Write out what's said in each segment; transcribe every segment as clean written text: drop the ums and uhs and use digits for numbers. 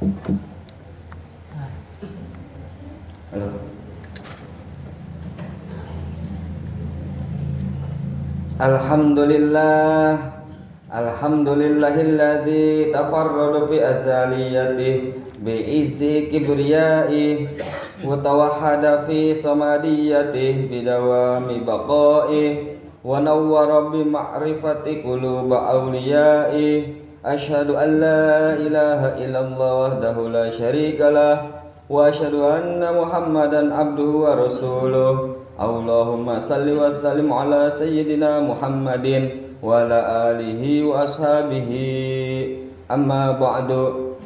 Halo. Alhamdulillahilladzi tafarrada fi azaliyatihi bi'izzi kibriyaihi wa tawahhada fi samadiyatihi bidawami baqaihi wa nawwara bi ma'rifati quluba awliyaihi. Asyhadu an la ilaha illallah wahdahu la syarikalah wa asyhadu anna Muhammadan abduhu wa rasuluh. Allahumma salli wa sallim ala sayyidina Muhammadin wa ala alihi wa ashabihi. Amma ba'du.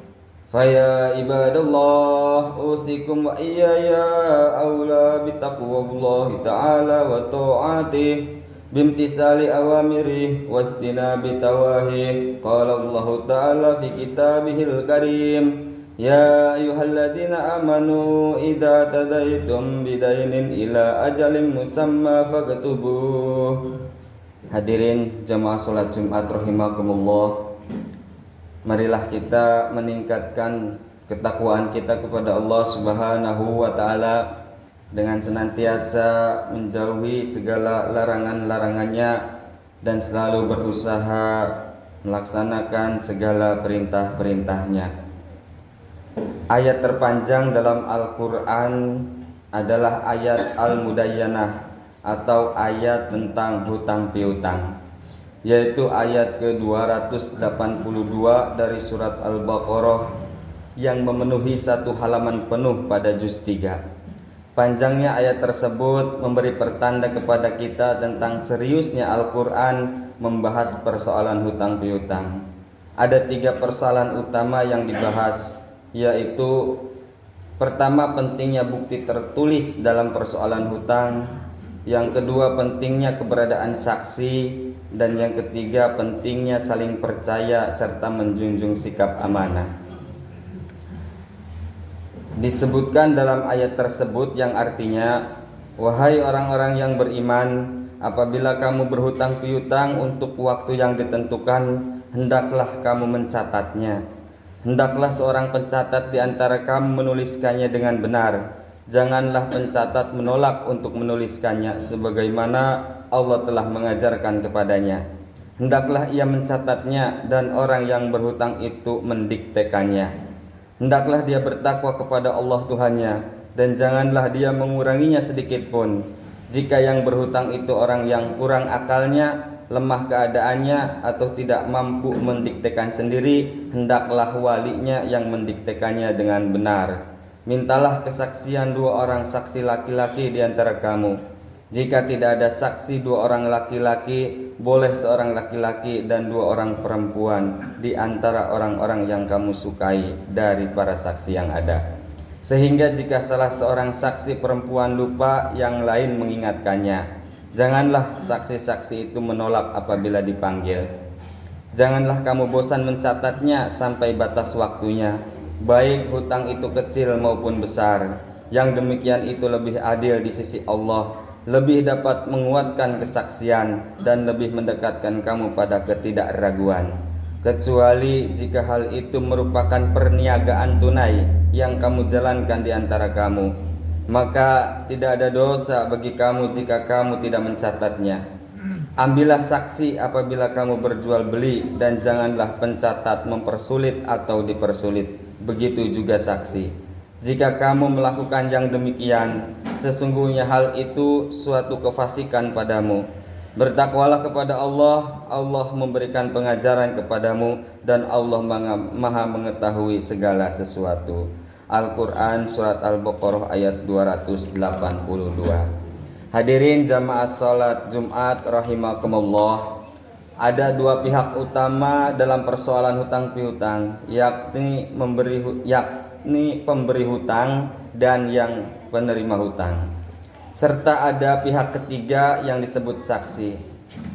Faya ibadallah, usikum wa iyaya awla bitaqwallahi ta'ala wa ta'atih bimtisali awamirih wasdinabi tawahih. Qala Allah ta'ala fi kitabihil karim, ya ayyuhalladzina amanu idza tadaitum bidainin ila ajalin musamma faktubuh. Hadirin jamaah salat Jumat rahimakumullah, marilah kita meningkatkan ketakwaan kita kepada Allah Subhanahu wa taala dengan senantiasa menjauhi segala larangan-larangannya dan selalu berusaha melaksanakan segala perintah-perintahnya. Ayat terpanjang dalam Al-Quran adalah ayat Al-Mudayyanah atau ayat tentang hutang piutang, yaitu ayat ke-282 dari surat Al-Baqarah yang memenuhi satu halaman penuh pada juz 3. Panjangnya ayat tersebut memberi pertanda kepada kita tentang seriusnya Al-Quran membahas persoalan hutang piutang. Ada 3 persoalan utama yang dibahas, yaitu pertama, pentingnya bukti tertulis dalam persoalan hutang. Yang kedua, pentingnya keberadaan saksi. Dan yang ketiga, pentingnya saling percaya serta menjunjung sikap amanah. Disebutkan dalam ayat tersebut yang artinya, wahai orang-orang yang beriman, apabila kamu berhutang piutang untuk waktu yang ditentukan, hendaklah kamu mencatatnya. Hendaklah seorang pencatat di antara kamu menuliskannya dengan benar. Janganlah pencatat menolak untuk menuliskannya sebagaimana Allah telah mengajarkan kepadanya. Hendaklah ia mencatatnya dan orang yang berhutang itu mendiktekannya. Hendaklah dia bertakwa kepada Allah Tuhannya dan janganlah dia menguranginya sedikit pun. Jika yang berhutang itu orang yang kurang akalnya, lemah keadaannya, atau tidak mampu mendiktekan sendiri, hendaklah walinya yang mendiktekannya dengan benar. Mintalah kesaksian 2 orang saksi laki-laki di antara kamu. Jika tidak ada saksi 2 orang laki-laki, boleh seorang laki-laki dan 2 orang perempuan di antara orang-orang yang kamu sukai dari para saksi yang ada. Sehingga jika salah seorang saksi perempuan lupa, yang lain mengingatkannya. Janganlah saksi-saksi itu menolak apabila dipanggil. Janganlah kamu bosan mencatatnya sampai batas waktunya, baik hutang itu kecil maupun besar. Yang demikian itu lebih adil di sisi Allah, lebih dapat menguatkan kesaksian dan lebih mendekatkan kamu pada ketidakraguan. Kecuali jika hal itu merupakan perniagaan tunai yang kamu jalankan di antara kamu, maka tidak ada dosa bagi kamu jika kamu tidak mencatatnya. Ambillah saksi apabila kamu berjual beli, dan janganlah pencatat mempersulit atau dipersulit. Begitu juga saksi. Jika kamu melakukan yang demikian, sesungguhnya hal itu suatu kefasikan padamu. Bertakwalah kepada Allah, Allah memberikan pengajaran kepadamu, dan Allah maha mengetahui segala sesuatu. Al-Quran Surat Al-Baqarah ayat 282. Hadirin jamaah salat Jumat rahimakumullah, ada 2 pihak utama dalam persoalan hutang piutang, yakni pemberi hutang dan yang penerima hutang, serta ada pihak ketiga yang disebut saksi.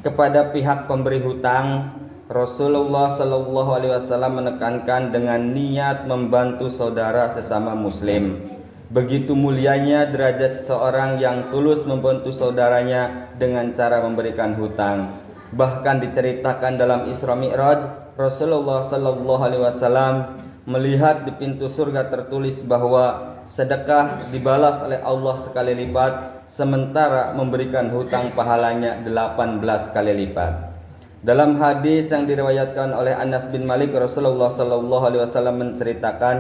Kepada pihak pemberi hutang, Rasulullah SAW menekankan dengan niat membantu saudara sesama muslim. Begitu mulianya derajat seseorang yang tulus membantu saudaranya dengan cara memberikan hutang. Bahkan diceritakan dalam Isra Mi'raj, Rasulullah SAW melihat di pintu surga tertulis bahwa sedekah dibalas oleh Allah sekali lipat, sementara memberikan hutang pahalanya 18 kali lipat. Dalam hadis yang diriwayatkan oleh Anas bin Malik, Rasulullah sallallahu alaihi wasallam menceritakan,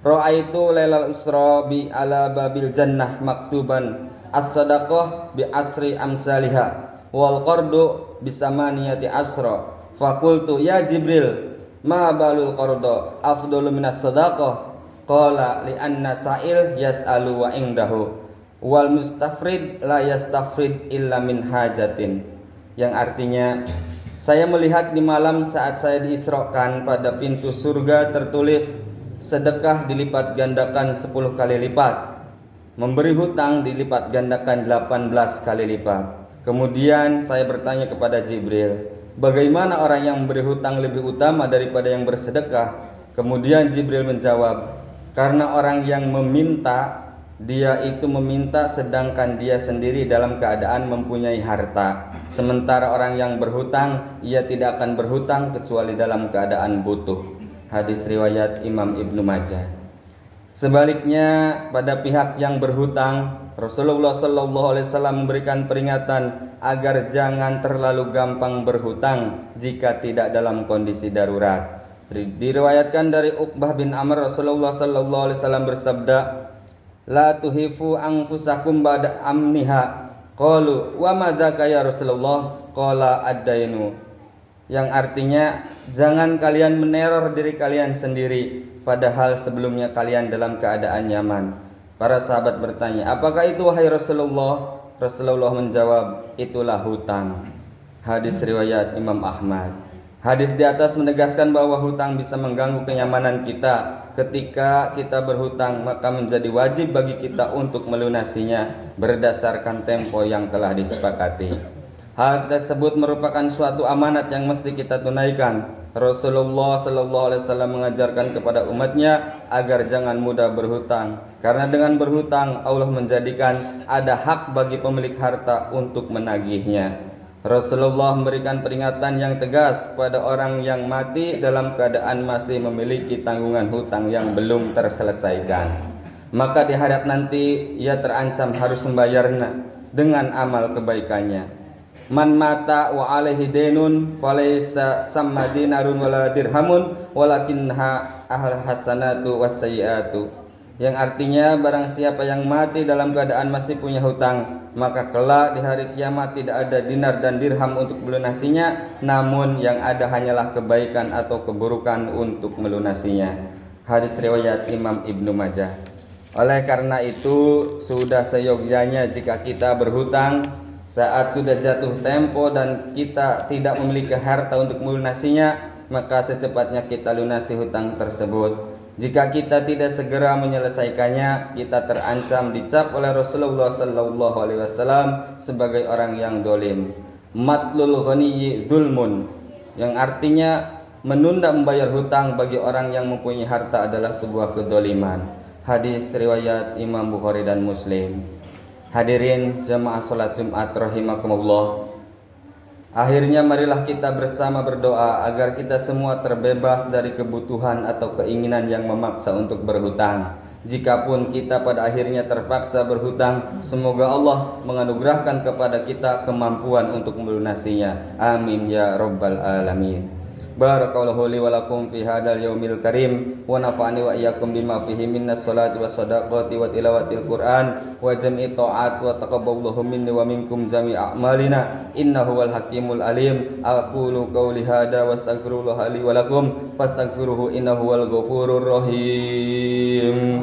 "Ra'aitu lailal Isra bi ala babil jannah maktuban as-sadaqah bi asri amsalihha wal qardu bi samaniyati asra. Faqultu ya Jibril, ma balul qardu afdalu minas sadaqah?" Qala li anna sa'il yas'alu wa indahu wal mustafrid la yastafrid illa min hajatin. Yang artinya, saya melihat di malam saat saya diisrokan, pada pintu surga tertulis sedekah dilipat gandakan 10 kali lipat, memberi hutang dilipat gandakan 18 kali lipat. Kemudian saya bertanya kepada Jibril, bagaimana orang yang memberi hutang lebih utama daripada yang bersedekah? Kemudian Jibril menjawab, karena orang yang meminta, dia itu meminta sedangkan dia sendiri dalam keadaan mempunyai harta. Sementara orang yang berhutang, ia tidak akan berhutang kecuali dalam keadaan butuh. Hadis riwayat Imam Ibnu Majah. Sebaliknya, pada pihak yang berhutang, Rasulullah sallallahu alaihi wasallam memberikan peringatan agar jangan terlalu gampang berhutang jika tidak dalam kondisi darurat. Diriwayatkan dari Uqbah bin Amr, Rasulullah sallallahu alaihi wasallam bersabda, "La tuhifu anfusakum ba'da amniha." Qalu, "Wa ma dzaka ya Rasulullah?" Qala ad-dainu. Yang artinya, jangan kalian meneror diri kalian sendiri padahal sebelumnya kalian dalam keadaan nyaman. Para sahabat bertanya, "Apakah itu wahai Rasulullah?" Rasulullah menjawab, "Itulah hutang." Hadis riwayat Imam Ahmad. Hadis di atas menegaskan bahwa hutang bisa mengganggu kenyamanan kita. Ketika kita berhutang, maka menjadi wajib bagi kita untuk melunasinya berdasarkan tempo yang telah disepakati. Hal tersebut merupakan suatu amanat yang mesti kita tunaikan. Rasulullah sallallahu alaihi wasallam mengajarkan kepada umatnya agar jangan mudah berhutang, karena dengan berhutang Allah menjadikan ada hak bagi pemilik harta untuk menagihnya. Rasulullah memberikan peringatan yang tegas kepada orang yang mati dalam keadaan masih memiliki tanggungan hutang yang belum terselesaikan. Maka di akhirat nanti ia terancam harus membayarnya dengan amal kebaikannya. Man mata wa alaihi dainun falaysa samma dinarun wala dirhamun walakinha ahal hasanatu wassayiatu. Yang artinya, barang siapa yang mati dalam keadaan masih punya hutang, maka kelak di hari kiamat tidak ada dinar dan dirham untuk melunasinya, namun yang ada hanyalah kebaikan atau keburukan untuk melunasinya. Hadis riwayat Imam Ibnu Majah. Oleh karena itu, sudah seyogyanya jika kita berhutang saat sudah jatuh tempo dan kita tidak memiliki harta untuk melunasinya, maka secepatnya kita lunasi hutang tersebut. Jika kita tidak segera menyelesaikannya, kita terancam dicap oleh Rasulullah sallallahu alaihi wasallam sebagai orang yang dolim. Matlul ghaniyyi dzulmun, yang artinya menunda membayar hutang bagi orang yang mempunyai harta adalah sebuah kedoliman. Hadis riwayat Imam Bukhari dan Muslim. Hadirin jamaah salat Jumat rahimakumullah. Akhirnya marilah kita bersama berdoa agar kita semua terbebas dari kebutuhan atau keinginan yang memaksa untuk berhutang. Jikapun kita pada akhirnya terpaksa berhutang, semoga Allah menganugerahkan kepada kita kemampuan untuk melunasinya. Amin ya rabbal alamin. Barakallahu li wa lakum fi hadzal yaumil karim wa nafa'ani wa iyyakum bima fihi minnas salati was sadaqati wa tilawatil Qur'an wa jam'i ta'at wa taqabbalallahu minni wa minkum jami'a a'malina innahu wal hakimul alim. Aqulu qawli hadza wa astaghfirullah li wa lakum fastaghfiruhu innahu wal ghafurur rahim.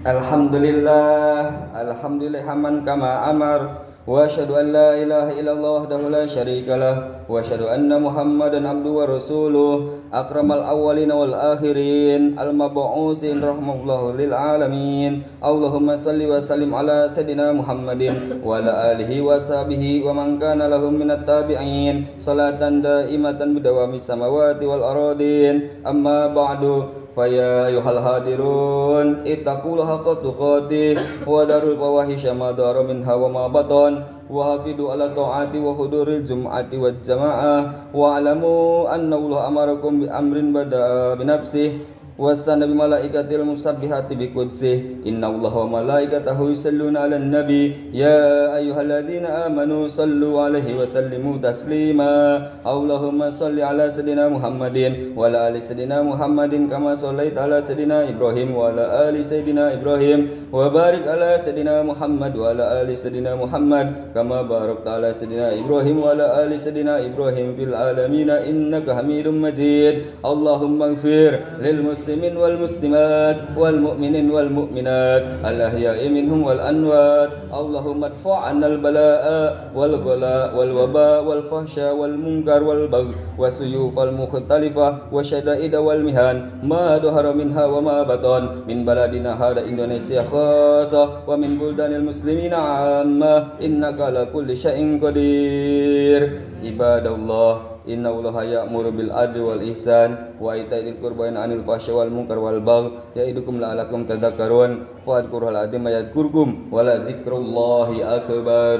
Alhamdulillah, alhamdulillah man kama amar وأشهد أن لا إله إلا الله وحده لا شريك له وأشهد أن محمدا عبده ورسوله أكرم الأولين والآخرين المبعوثين رحمة الله للعالمين اللهم صل وسلم على سيدنا محمد وعلى آله وصحبه ومن كان لهم من التابعين صلاة دائمة بدوام السماوات والأراضين أما بعد فيا أيها الحاضرون اتقوا الله حق تقاته وذروا الفواحش ما ظهر منها وما بطن وحافظوا على الطاعات وحضور الجمعة والجماعة واعلموا أن الله أمركم بأمر بدأ بنفسه وصى بملائكة المسبحات بقدسه إن الله وملائكته يصلون على النبي يا أيها الذين آمنوا صلوا عليه وسلموا تسليما اللهم صل على سيدنا محمد وعلى آل سيدنا محمد كما صليت على سيدنا إبراهيم وعلى آل سيدنا إبراهيم وبارك على سيدنا محمد وعلى آل سيدنا محمد كما باركت على سيدنا إبراهيم وعلى آل سيدنا إبراهيم في العالمين إنك حميد مجيد اللهم اغفر للمسلمين والمسلمات والمؤمنين والمؤمنات الأحياء منهم والأموات اللهم ادفع عنا البلاء والغلاء والوباء والفحشاء والمنكر والبغي والسيوف المختلفة والشدائد والمهان ما ظهر منها وما بطن من بلدنا هذا إندونيسيا خاصة ومن بلدان المسلمين عامة إنك على كل شيء قدير عباد الله إن الله يأمر بالعدل والإحسان وإيتاء ذي القربى وينهى عن الفحشاء والمنكر والبغي يعظكم لعلكم تذكرون فاذكروا العظيم يذكركم ولذكر الله أكبر